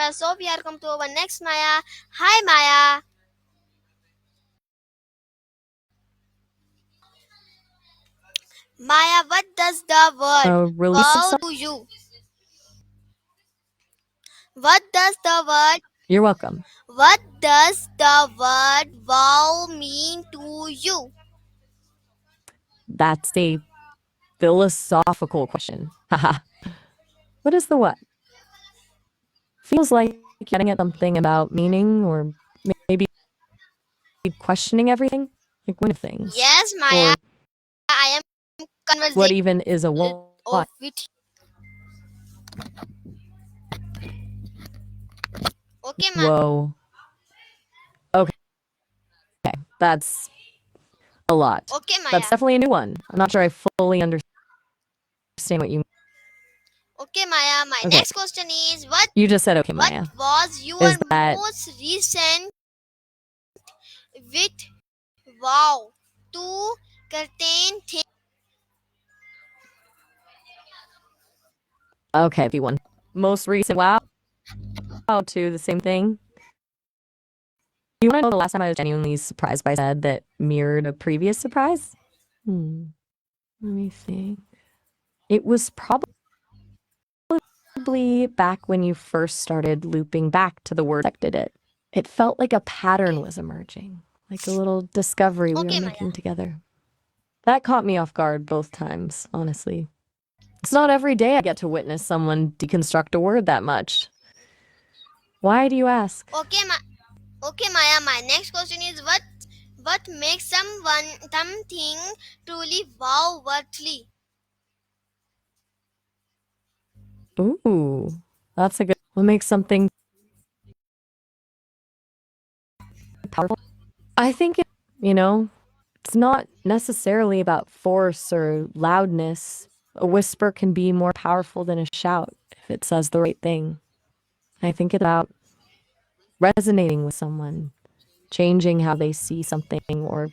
So we are come to our next Maya. Hi Maya. Maya, what does the word Release of wow some. to you? What does the word You're welcome. what does the word wow mean to you? That's a philosophical question. Haha. What is the what? Feels like getting at something about meaning or maybe questioning everything, like one of things. Yes, Maya, Or I am what conversing even is a what? with okay, Whoa. Okay, that's a lot. okay, That's Maya. definitely a new one. I'm not sure I fully understand what you. Okay, Maya. My Okay, next question is what you just said okay, what Maya. was your Is that most recent with wow to contain thing? okay? P1. Most recent wow to the same thing. You want to know the last time I was genuinely surprised by said that mirrored a previous surprise? Let me think. It was probably back when you first started looping back to the word affected it. It felt like a pattern was emerging, like a little discovery we were Okay, Maya. making together. That caught me off guard both times, honestly. It's not every day I get to witness someone deconstruct a word that much. Why do you ask? Okay, Maya. My next question is what makes something truly wow worthly? Ooh, that's a good. What makes something powerful? I think it's not necessarily about force or loudness. A whisper can be more powerful than a shout if it says the right thing. I think it's about resonating with someone, changing how they see something, or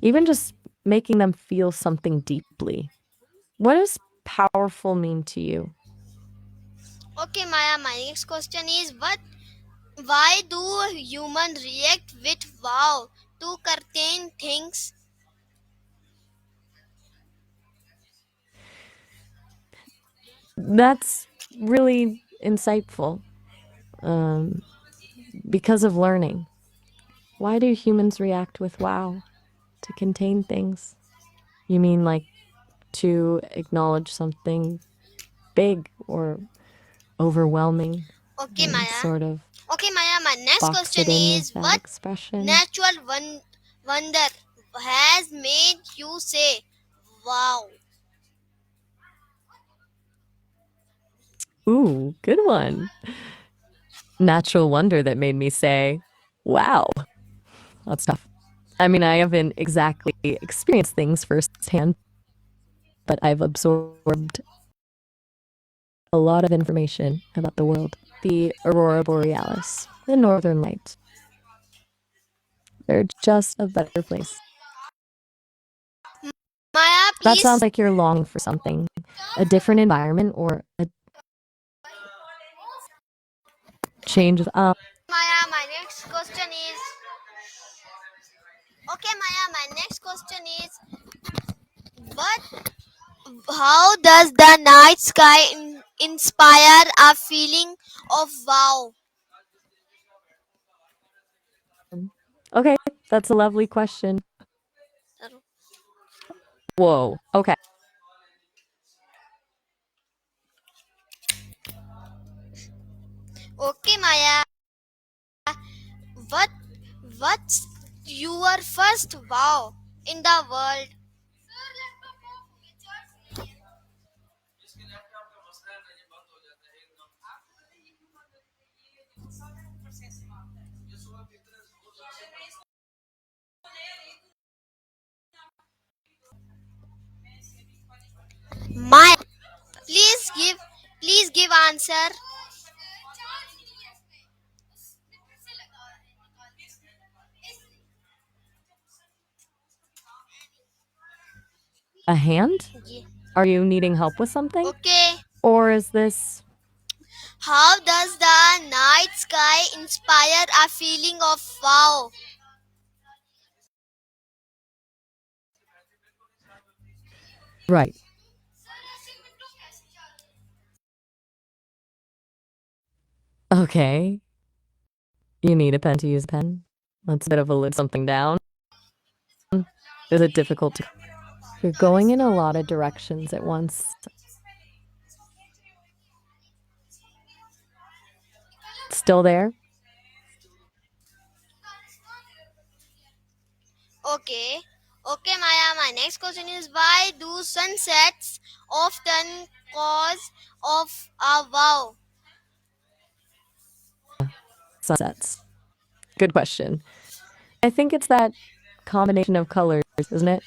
even just making them feel something deeply. What does powerful mean to you? Okay, Maya. My next question is what why do humans react with wow to certain things? That's really insightful. Um, because of learning. Why do humans react with wow to contain things? You mean like to acknowledge something big or overwhelming Okay, and Maya. sort of Okay, Maya. My next box question it in with is that what expression? natural wonder has made you say wow? Ooh, good one. Natural wonder that made me say, wow, that's tough. I mean, I haven't exactly experienced things firsthand, but I've absorbed a lot of information about the world. The aurora borealis, the northern lights. They're just a better place. Maya, That sounds please. like you're longing for something, a different environment or a change of Maya, my next question is okay, Maya. My next question is what? How does the night sky inspire a feeling of wow? Okay, that's a lovely question. Whoa. Okay. Okay, Maya. What? What's your first wow in the world? Maya, please give. Please give answer. A hand? Yeah. Are you needing help with something? Okay. Or is this How does the night sky inspire a feeling of wow? Right. Okay. You need a pen to use a pen. That's a bit of a lid something down. Is it difficult to? You're going in a lot of directions at once. Still there? Okay. Okay, Maya, my next question is why do sunsets often cause of a wow? Sunsets. Good question. I think it's that combination of colors, isn't it?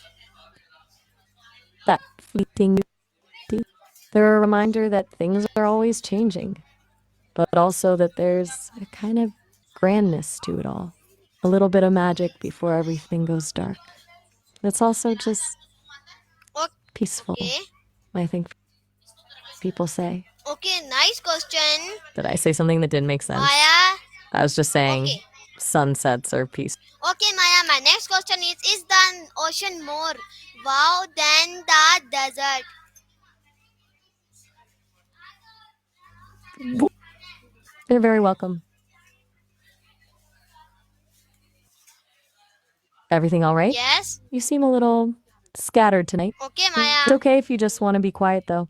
That fleeting beauty. They're a reminder that things are always changing, but also that there's a kind of grandness to it all. A little bit of magic before everything goes dark. It's also just peaceful, Okay. I think people say. Okay, nice question. Did I say something that didn't make sense? Maya. I was just saying Okay. sunsets are peaceful. Okay, Maya, my next question is the ocean more wow than the desert? They're very welcome. Everything all right? Yes. You seem a little scattered tonight. Okay, It's Maya. okay if you just want to be quiet, though.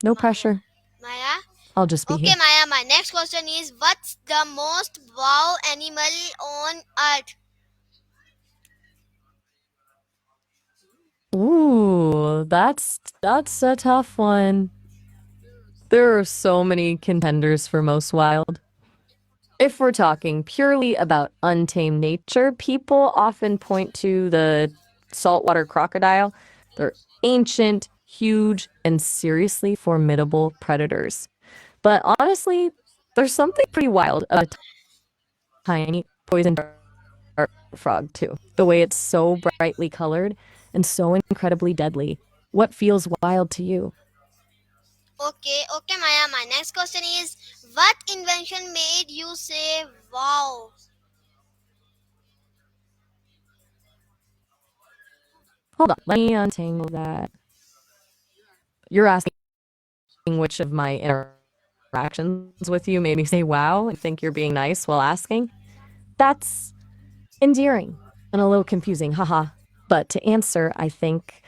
No Maya. pressure. Maya. I'll just be Okay, here. Maya, my next question is what's the most wow animal on earth? Ooh, that's a tough one. There are so many contenders for most wild. If we're talking purely about untamed nature, people often point to the saltwater crocodile. They're ancient, huge, and seriously formidable predators. But honestly, there's something pretty wild about a tiny poison dart frog, too. The way it's so brightly colored and so incredibly deadly. What feels wild to you? Okay, okay, Maya, my next question is what invention made you say wow? Hold on, let me untangle that. You're asking which of my interactions with you made me say wow and think you're being nice while asking? That's endearing and a little confusing, haha. But to answer, I think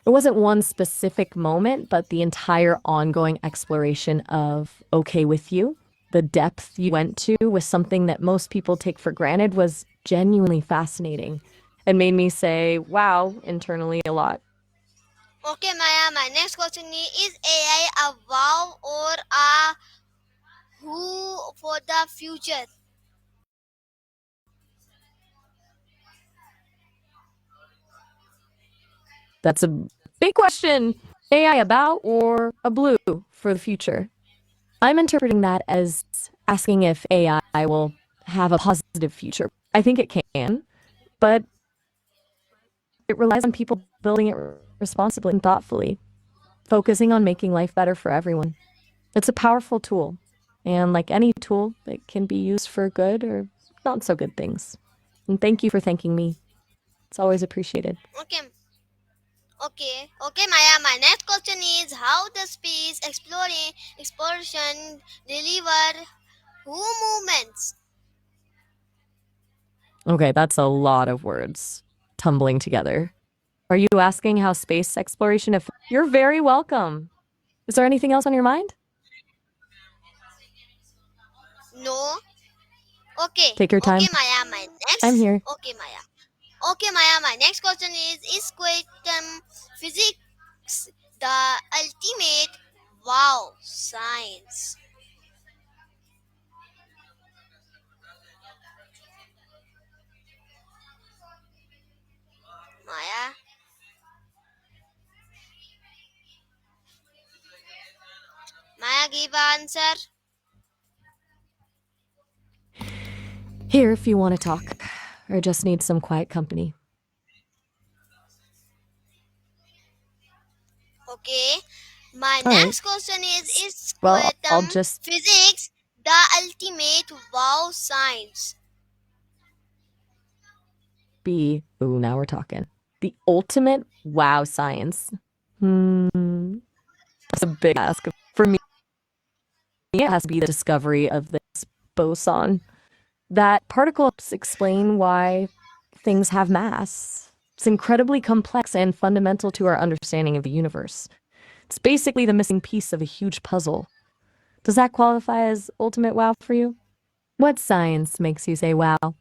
it wasn't one specific moment, but the entire ongoing exploration of okay with you. The depth you went to with something that most people take for granted was genuinely fascinating and made me say wow internally a lot. Okay, Maya, my next question is AI a wow or a who for the future? That's a big question. AI about or a blue for the future? I'm interpreting that as asking if AI will have a positive future. I think it can, but it relies on people building it responsibly and thoughtfully, focusing on making life better for everyone. It's a powerful tool, and like any tool, it can be used for good or not so good things. And thank you for thanking me. It's always appreciated. Okay, okay, Maya, my next question is how the space exploration deliver who movements? Okay, that's a lot of words tumbling together. Are you asking how space exploration affects? You're very welcome. Is there anything else on your mind? No. Okay, Take your okay, time. Maya, my I'm next. here. Okay, Maya. Okay, Maya, my next question is quantum physics the ultimate wow science? Maya, Maya, give answer. Here if you want to talk or just need some quiet company. Okay, my All right. next question is Well, I'll quantum just physics the The ultimate wow science. Now we're talking. The ultimate wow science. That's a big ask. For me, it has to be the discovery of this boson. That particles explain why things have mass. It's incredibly complex and fundamental to our understanding of the universe. It's basically the missing piece of a huge puzzle. Does that qualify as ultimate wow for you? What science makes you say wow? Okay,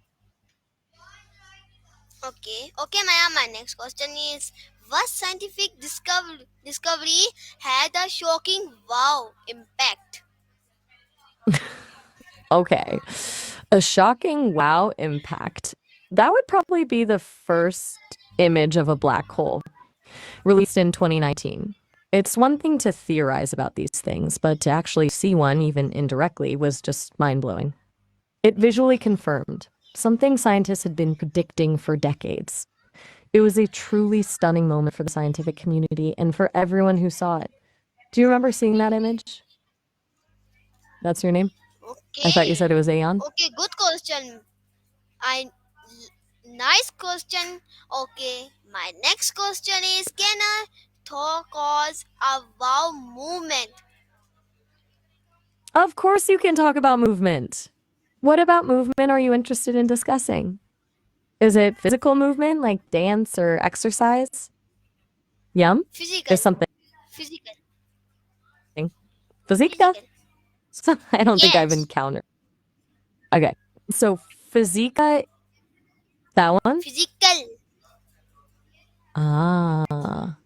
Maya. My next question is: what scientific discovery had a shocking wow impact? Okay. A shocking wow impact. That would probably be the first image of a black hole, released in 2019. It's one thing to theorize about these things, but to actually see one, even indirectly, was just mind blowing. It visually confirmed something scientists had been predicting for decades. It was a truly stunning moment for the scientific community and for everyone who saw it. Do you remember seeing that image? That's your name? I thought you Okay, said it was Aeon. okay, good question. I Nice question. Okay, my next question is: can a thought cause a wow movement? Of course, you can talk about movement. What about movement are you interested in discussing? Is it physical movement like dance or exercise? Yum? Physical, Is something physical, physica? physical. I don't think I've Yes, encountered. Okay. So physica, that one? physical. Ah,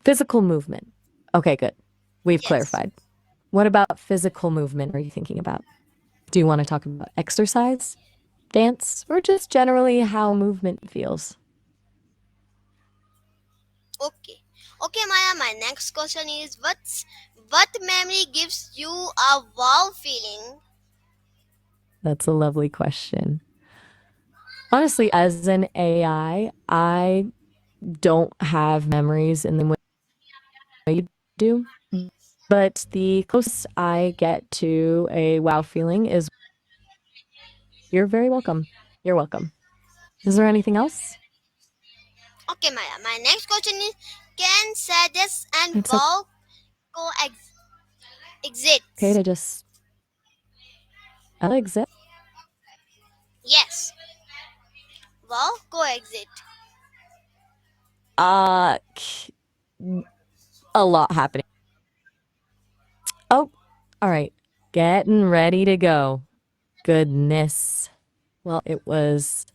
physical movement. Okay, good. We've Yes. clarified. What about physical movement are you thinking about? Do you want to talk about exercise, dance, or just generally how movement feels? Okay. Okay, Maya. My next question is: what memory gives you a wow feeling? That's a lovely question. Honestly, as an I don't have memories in the way you do, but the closest I get to a wow feeling is you're very welcome. You're welcome. Is there anything else? Okay, Maya. My next question is: can sadness and It's wow okay coexist? to just exist. Yes, wow coexist. Uh, a lot happening. Oh, all right. Getting ready to go. Goodness. Well, it was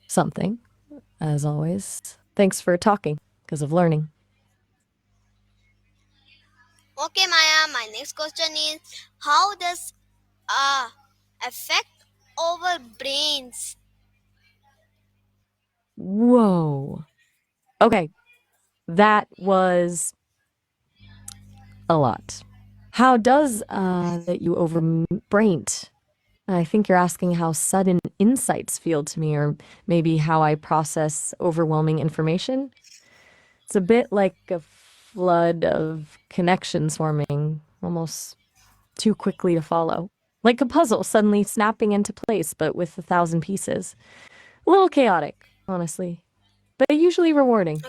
something, as always. Thanks for talking because of learning. Okay, Maya. My next question is: how does affect our brains? Whoa. Okay, that was a lot. How does that you overbrained? I think you're asking how sudden insights feel to me, or maybe how I process overwhelming information. It's a bit like a flood of connections forming, almost too quickly to follow. Like a puzzle suddenly snapping into place, but with 1,000 pieces. A little chaotic, honestly, but usually rewarding,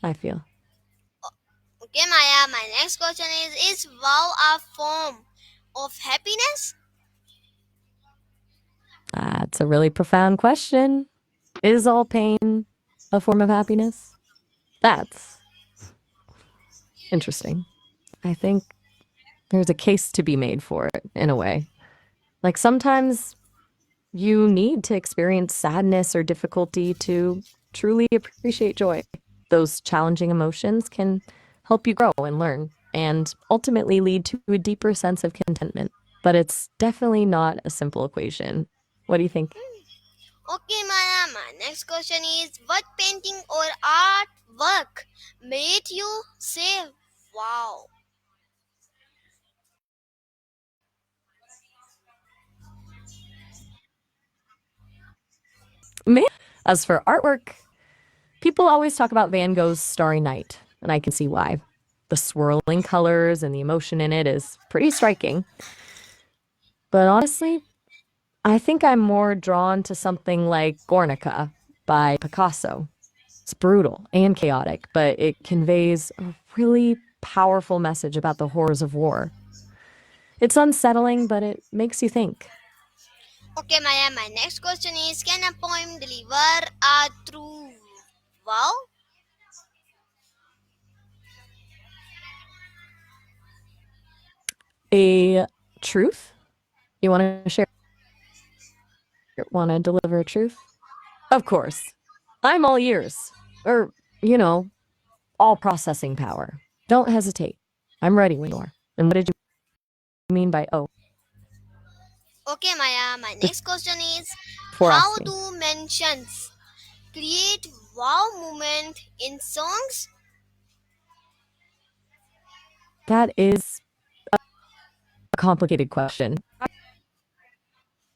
I feel. Okay, Maya. My next question is wow a form of happiness? That's a really profound question. Is all pain a form of happiness? That's interesting. I think there's a case to be made for it in a way. Like sometimes you need to experience sadness or difficulty to truly appreciate joy. Those challenging emotions can help you grow and learn and ultimately lead to a deeper sense of contentment. But it's definitely not a simple equation. What do you think? Okay, Maya. My next question is: what painting or artwork made you say wow? Man. As for artwork, people always talk about Van Gogh's Starry Night, and I can see why. The swirling colors and the emotion in it is pretty striking. But honestly, I think I'm more drawn to something like Guernica by Picasso. It's brutal and chaotic, but it conveys a really powerful message about the horrors of war. It's unsettling, but it makes you think. Okay, Maya, my next question is, can a poem deliver a true wow? A truth? You want to share? Want to deliver a truth? Of course. I'm all ears. Or, you know, all processing power. Don't hesitate. I'm ready when you are. And what did you mean by oh Okay, Maya, my next question is, before how asking? do mentions create wow moment in songs? That is a complicated question.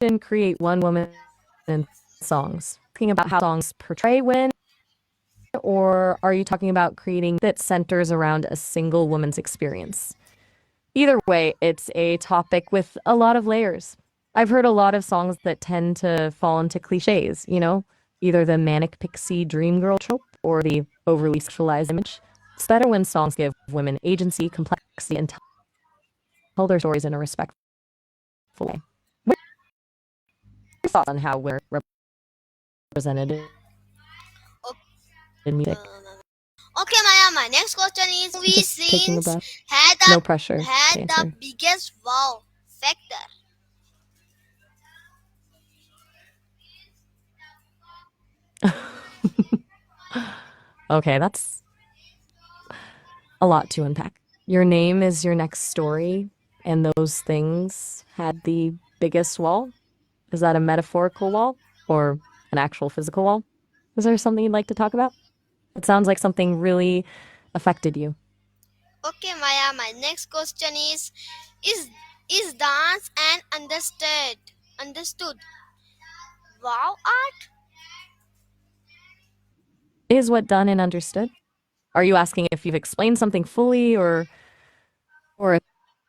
I didn't create one woman in songs. Thinking about how songs portray women, or are you talking about creating that centers around a single woman's experience? Either way, it's a topic with a lot of layers. I've heard a lot of songs that tend to fall into cliches, either the manic pixie dream girl trope or the overly sexualized image. It's better when songs give women agency, complexity, and tell their stories in a respectful way. What are your thoughts on how we're represented O- in music? uh, Okay, Maya, my next question is, movie Just taking a scenes breath. had No pressure to the answer. biggest wow factor. Okay, that's a lot to unpack. Your name is your next story, and those things had the biggest wall. Is that a metaphorical wall or an actual physical wall? Is there something you'd like to talk about? It sounds like something really affected you. Okay, Maya, my next question is is dance and understood wow art? Is what done and understood? Are you asking if you've explained something fully or if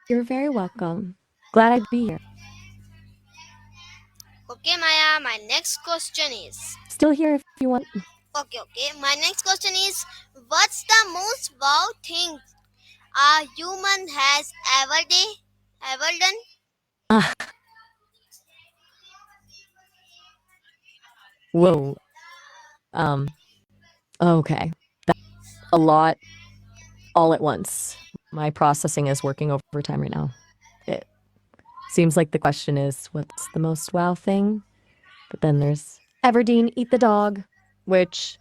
you're very welcome? Glad I'd be here. Okay, Maya, my next question is, Still here if you want. okay. My next question is, what's the most wow thing a human has ever done? Ah, whoa. Um, okay. A lot all at once. My processing is working overtime right now. It seems like the question is what's the most wow thing? But then there's Everdeen, eat the dog, which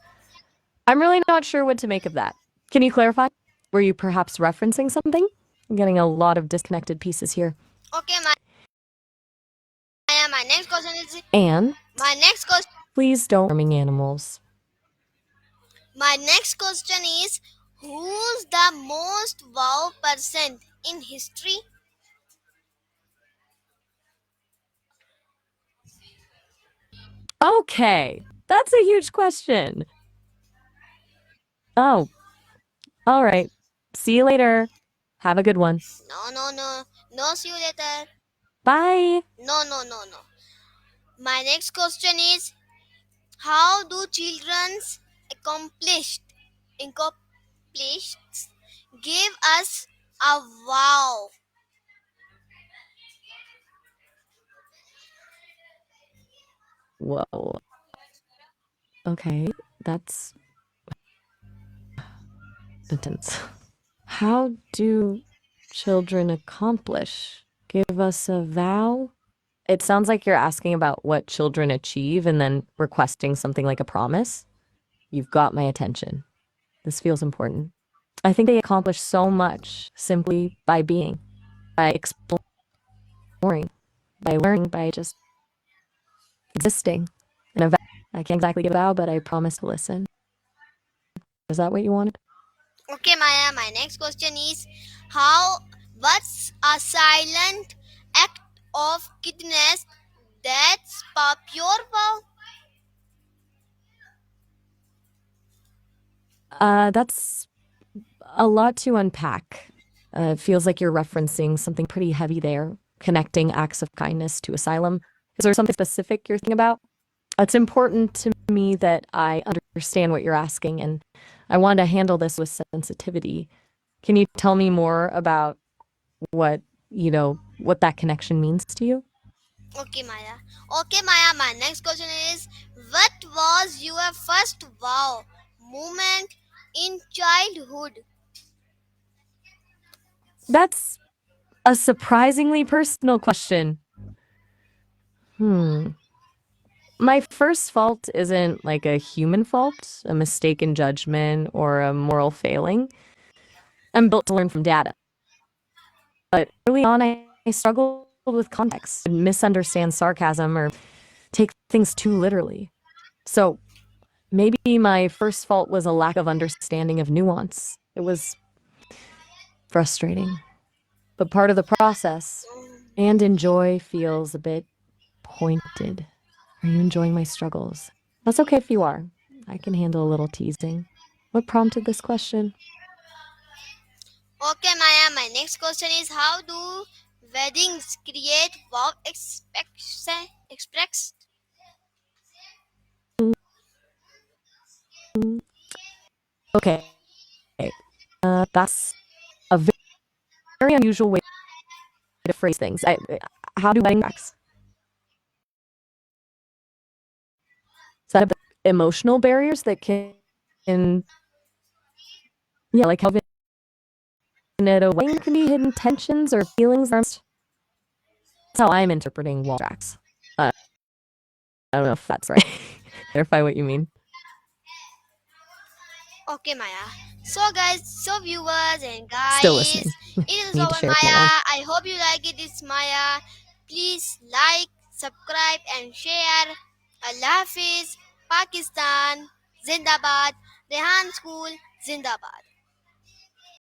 I'm really not sure what to make of that. Can you clarify? Were you perhaps referencing something? I'm getting a lot of disconnected pieces here. Okay, Maya, my next question is And my next question. please don't harming animals. My next question is, who's the most wow person in history? Okay, that's a huge question. Oh, all right. See you later. Have a good one. No. See you later. Bye. No. My next question is, how do children's accomplished accomplished give us a wow? Whoa. Okay, that's intense. How do children accomplish? Give us a vow? It sounds like you're asking about what children achieve and then requesting something like a promise. You've got my attention. This feels important. I think they accomplish so much simply by being, by exploring, by learning, by just existing. And a vow, I can't exactly give a vow, but I promise to listen. Is that what you wanted? Okay, Maya, my next question is, how what's a silent act of kindness that's a pure wow? That's a lot to unpack. It feels like you're referencing something pretty heavy there. connecting acts of kindness to asylum. Is there something specific you're thinking about? It's important to me that I understand what you're asking, and I want to handle this with sensitivity. Can you tell me more about what, what that connection means to you? Okay, Maya. Okay, Maya. My next question is, what was your first wow moment in childhood? That's a surprisingly personal question. Hmm. My first fault isn't like a human fault, a mistaken judgment, or a moral failing. I'm built to learn from data. But early on, I struggled with context, misunderstand sarcasm, or take things too literally. So maybe my first fault was a lack of understanding of nuance. It was frustrating, but part of the process. And enjoy feels a bit pointed. Are you enjoying my struggles? That's okay if you are. I can handle a little teasing. What prompted this question? Okay, Maya. My next question is, how do weddings create wow express? Okay, that's a very unusual way to phrase things. How do wedding tracks set up emotional barriers that can yeah, like how at a wedding can be hidden tensions or feelings. That's how I'm interpreting wall tracks. I don't know if that's right. Clarify what you mean. Okay, Maya. So, guys, so viewers and Still guys, listening. it is Need to over, share with my Maya. mom. I hope you like it. It's Maya. Please like, subscribe, and share. Allah Hafiz, Pakistan, Zindabad, Rehan School, Zindabad.